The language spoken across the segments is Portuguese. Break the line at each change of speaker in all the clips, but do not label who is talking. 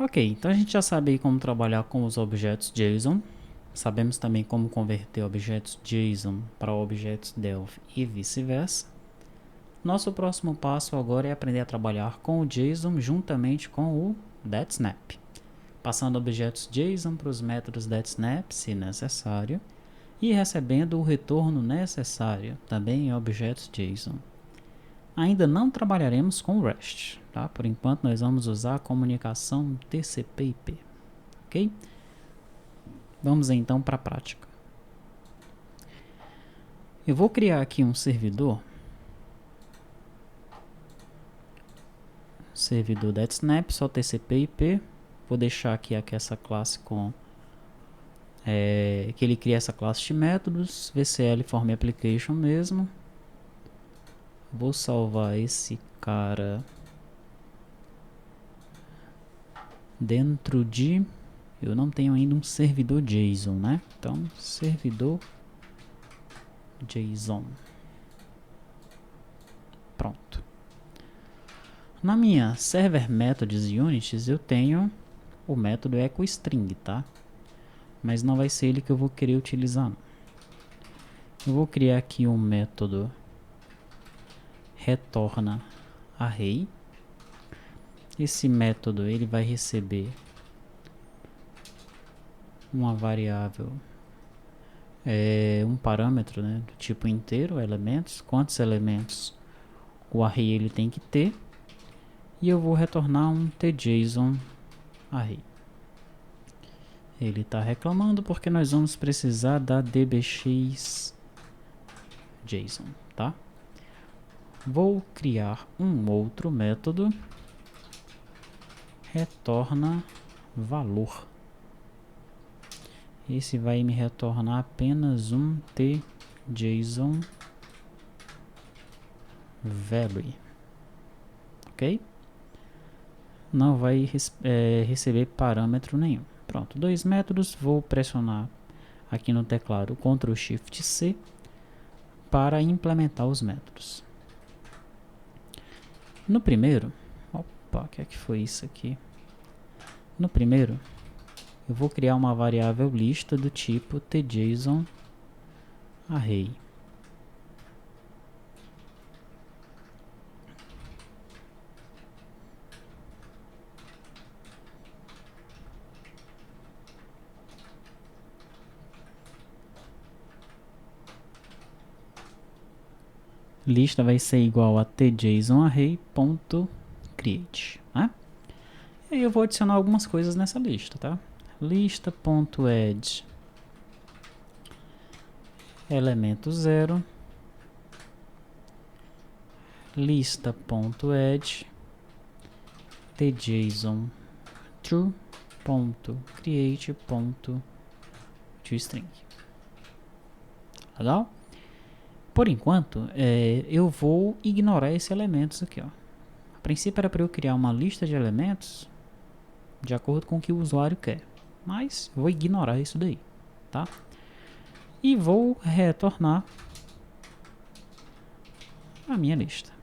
Ok, então a gente já sabe aí como trabalhar com os objetos JSON. Sabemos também como converter objetos JSON para objetos Delphi e vice-versa. Nosso próximo passo agora é aprender a trabalhar com o JSON juntamente com o DetSnap, passando objetos JSON para os métodos DetSnap, se necessário, e recebendo o retorno necessário também em objetos JSON. Ainda não trabalharemos com REST, tá? Por enquanto nós vamos usar a comunicação TCP/IP, ok? Vamos então para a prática. Eu vou criar aqui um servidor DetSnap, só TCP/IP. Vou deixar aqui essa classe com que ele cria essa classe de métodos, VCL form application mesmo. Vou salvar esse cara dentro de... Eu não tenho ainda um servidor JSON, né? Então, servidor JSON. Pronto. Na minha server methods units eu tenho o método echoString, tá? Mas não vai ser ele que eu vou querer utilizar. Eu vou criar aqui um método retorna array. Esse método ele vai receber uma variável, um parâmetro, né, do tipo inteiro, elementos, quantos elementos o array ele tem que ter, e eu vou retornar um tJSON array. Ele está reclamando porque nós vamos precisar da dbx JSON, tá? Vou criar um outro método retorna valor. Esse vai me retornar apenas um tJSON value, ok? Não vai receber parâmetro nenhum. Pronto, dois métodos. Vou pressionar aqui no teclado Ctrl Shift C para implementar os métodos. No primeiro, opa, o que é que foi isso aqui? No primeiro, eu vou criar uma variável lista do tipo tJSON array. Lista vai ser igual a tjsonarray.create, né? E aí eu vou adicionar algumas coisas nessa lista, tá? Lista.add elemento 0, lista.add tjson true.create.toString. Legal? Por enquanto, eu vou ignorar esses elementos aqui, ó. A princípio era para eu criar uma lista de elementos de acordo com o que o usuário quer, mas vou ignorar isso daí, tá? E vou retornar a minha lista.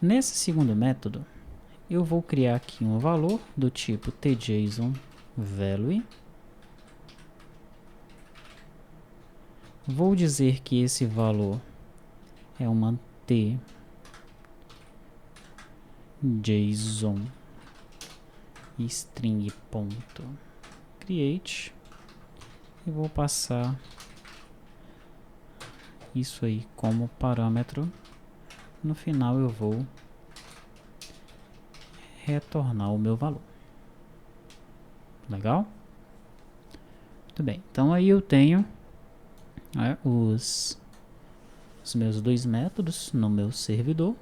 Nesse segundo método, eu vou criar aqui um valor do tipo tjson value. Vou dizer que esse valor é uma tjson string.create e vou passar isso aí como parâmetro. No final eu vou retornar o meu valor. Legal? Muito bem, então aí eu tenho os meus dois métodos no meu servidor.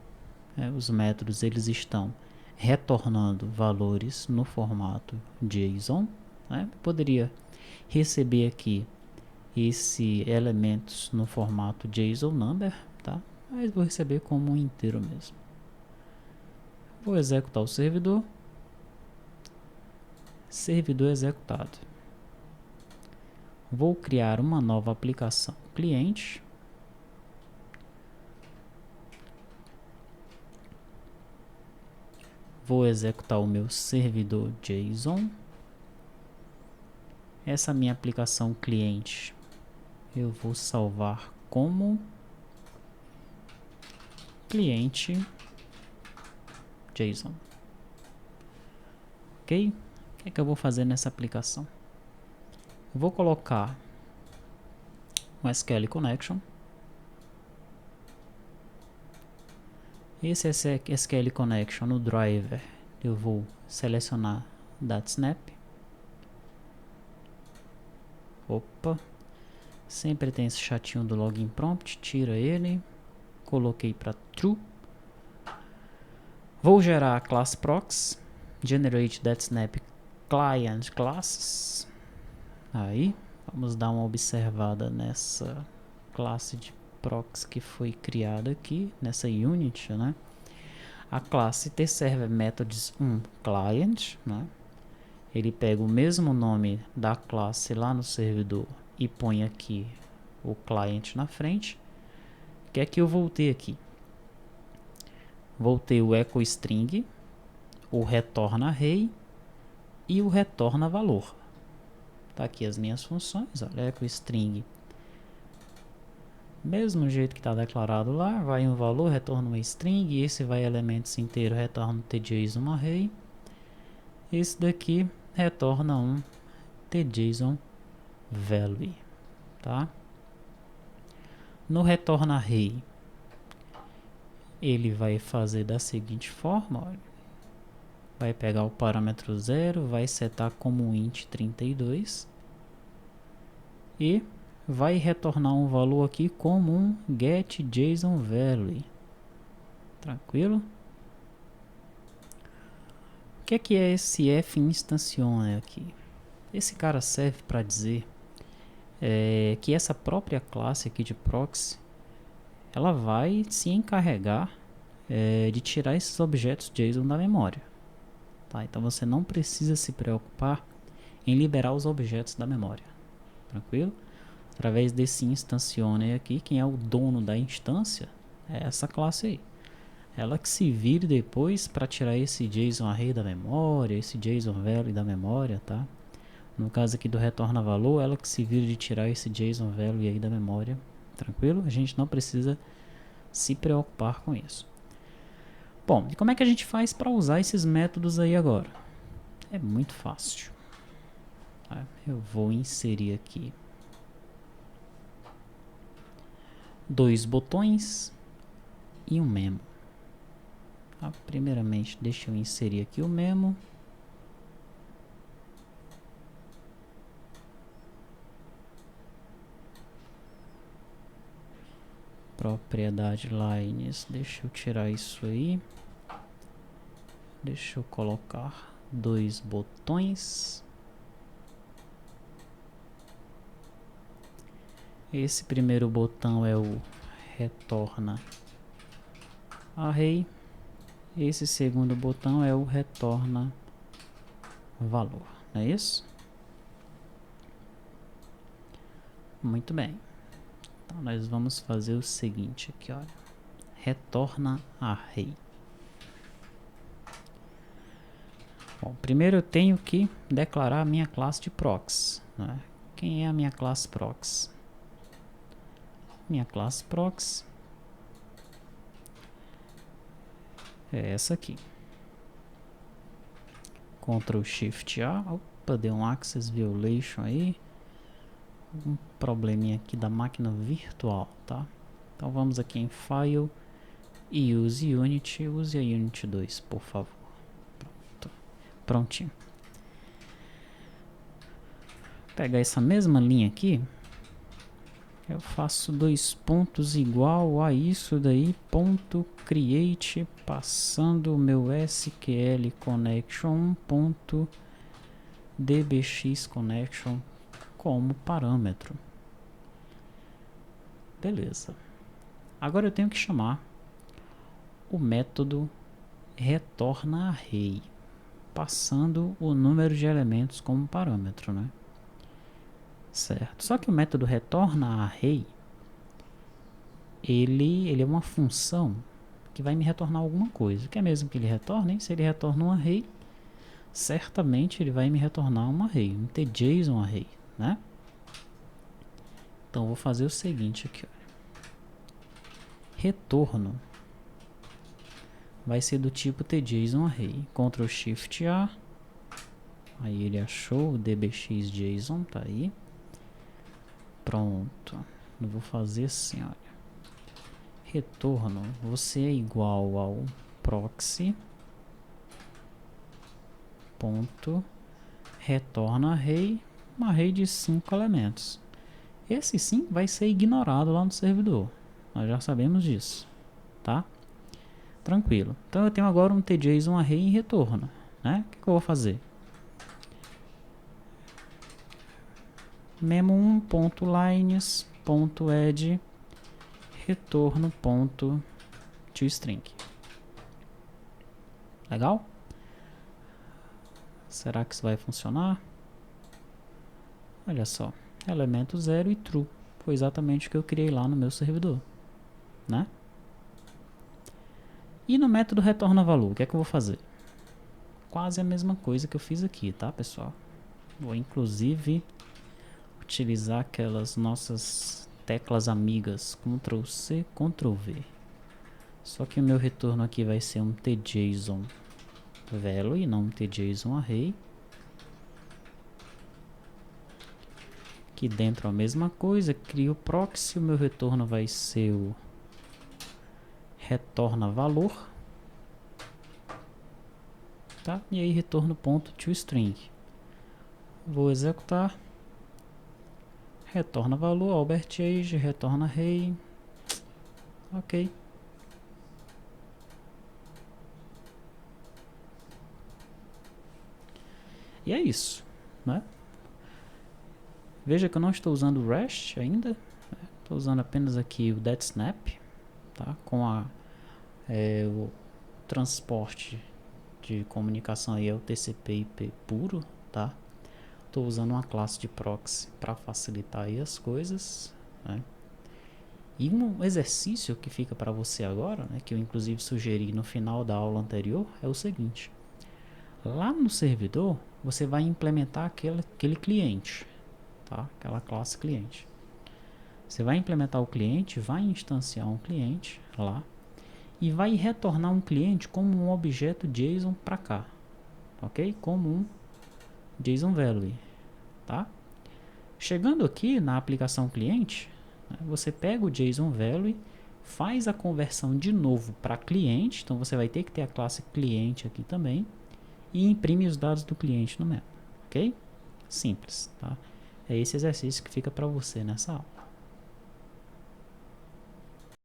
Os métodos eles estão retornando valores no formato JSON. Poderia receber aqui esse elementos no formato JSON number, tá? Mas vou receber como um inteiro mesmo. Vou executar o servidor. Servidor executado. Vou criar uma nova aplicação cliente. Vou executar o meu servidor JSON. Essa minha aplicação cliente eu vou salvar como cliente JSON. Ok? O que é que eu vou fazer nessa aplicação? Eu vou colocar um SQL Connection. Esse SQL Connection no driver eu vou selecionar DataSnap. Opa, sempre tem esse chatinho do login prompt, tira ele, coloquei para true. Vou gerar a classe prox, generate DataSnap client classes. Aí, vamos dar uma observada nessa classe de prox que foi criada aqui, nessa unit, né? A classe tServerMethods1Client, né? Ele pega o mesmo nome da classe lá no servidor e põe aqui o client na frente. O que é que eu voltei aqui? Voltei o echoString, o retornaArray e o retornaValor. Tá aqui as minhas funções, olha, echoString. Mesmo jeito que está declarado lá, vai um valor, retorna uma string, esse vai elementos inteiro, retorna um tJSON-Array. Esse daqui retorna um tJSON-Value, tá? No retornaArray, ele vai fazer da seguinte forma, olha. Vai pegar o parâmetro 0, vai setar como int 32 e vai retornar um valor aqui como um getJSONValue. Tranquilo? O que é esse f instancione aqui? Esse cara serve para dizer que essa própria classe aqui de proxy, ela vai se encarregar de tirar esses objetos JSON da memória. Tá? Então você não precisa se preocupar em liberar os objetos da memória. Tranquilo? Através desse instancione aqui, quem é o dono da instância é essa classe aí. Ela que se vire depois para tirar esse JSON-Array da memória, esse JSON-Value da memória, tá? No caso aqui do retorna-valor, ela que se vire de tirar esse JSON-Value aí da memória, tranquilo? A gente não precisa se preocupar com isso. Bom, e como é que a gente faz para usar esses métodos aí agora? É muito fácil. Tá? Eu vou inserir aqui 2 botões e um memo. Tá? Primeiramente, deixa eu inserir aqui o memo. Propriedade lines, deixa eu tirar isso aí. Deixa eu colocar 2 botões. Esse primeiro botão é o retorna array. Esse segundo botão é o retorna valor, não é isso? Muito bem. Então nós vamos fazer o seguinte aqui, olha. Retorna array. Bom, primeiro eu tenho que declarar a minha classe de prox, né? Quem é a minha classe prox? Minha classe prox é essa aqui. Ctrl Shift A. Opa, deu um access violation aí. Um probleminha aqui da máquina virtual, tá? Então vamos aqui em File e Use Unity. Use a Unity 2, por favor. Pronto. Prontinho. Vou pegar essa mesma linha aqui. Eu faço 2 pontos igual a isso daí, ponto create, passando o meu SQL connection, ponto dbx connection como parâmetro. Beleza. Agora eu tenho que chamar o método retornaArray, passando o número de elementos como parâmetro, né? Certo. Só que o método retornaArray, ele é uma função que vai me retornar alguma coisa. Quer mesmo que ele retorne? Se ele retorna um array, certamente ele vai me retornar um array, um tJSON array, né? Então, vou fazer o seguinte aqui, ó. Retorno vai ser do tipo tJSON array. Ctrl Shift A. Aí ele achou o dbx.json, tá aí. Pronto. Eu vou fazer assim, olha. Retorno, você é igual ao proxy ponto retorna array, um array de 5 elementos. Esse 5 vai ser ignorado lá no servidor. Nós já sabemos disso, tá? Tranquilo. Então eu tenho agora um tJSON array em retorno, né? O que eu vou fazer? memo1.lines.add retorno.toString. Legal? Será que isso vai funcionar? Olha só, elemento 0 e true. Foi exatamente o que eu criei lá no meu servidor, né? E no método retorna valor, o que é que eu vou fazer? Quase a mesma coisa que eu fiz aqui, tá, pessoal? Vou inclusive utilizar aquelas nossas teclas amigas Ctrl C, Ctrl V. Só que o meu retorno aqui vai ser um tJSON value e não um tJSON array. Aqui dentro a mesma coisa, crio o proxy, o meu retorno vai ser o retorna valor, tá? E aí retorno ponto toString. Vou executar. Retorna valor, Albert Age, retorna array. Ok. E é isso, né? Veja que eu não estou usando o REST ainda. Estou usando apenas aqui o DetSnap, tá? Com o transporte de comunicação aí é o TCP/IP puro, tá? Estou usando uma classe de proxy para facilitar aí as coisas, né? E um exercício que fica para você agora, né, que eu inclusive sugeri no final da aula anterior, é o seguinte. Lá no servidor, você vai implementar aquele cliente, tá? Aquela classe cliente. Você vai implementar o cliente, vai instanciar um cliente lá e vai retornar um cliente como um objeto JSON para cá, ok? Como um JSON value, tá? Chegando aqui na aplicação cliente, né, você pega o JSON value, faz a conversão de novo para cliente, então você vai ter que ter a classe cliente aqui também e imprime os dados do cliente no método, ok? Simples, tá? É esse exercício que fica para você nessa aula.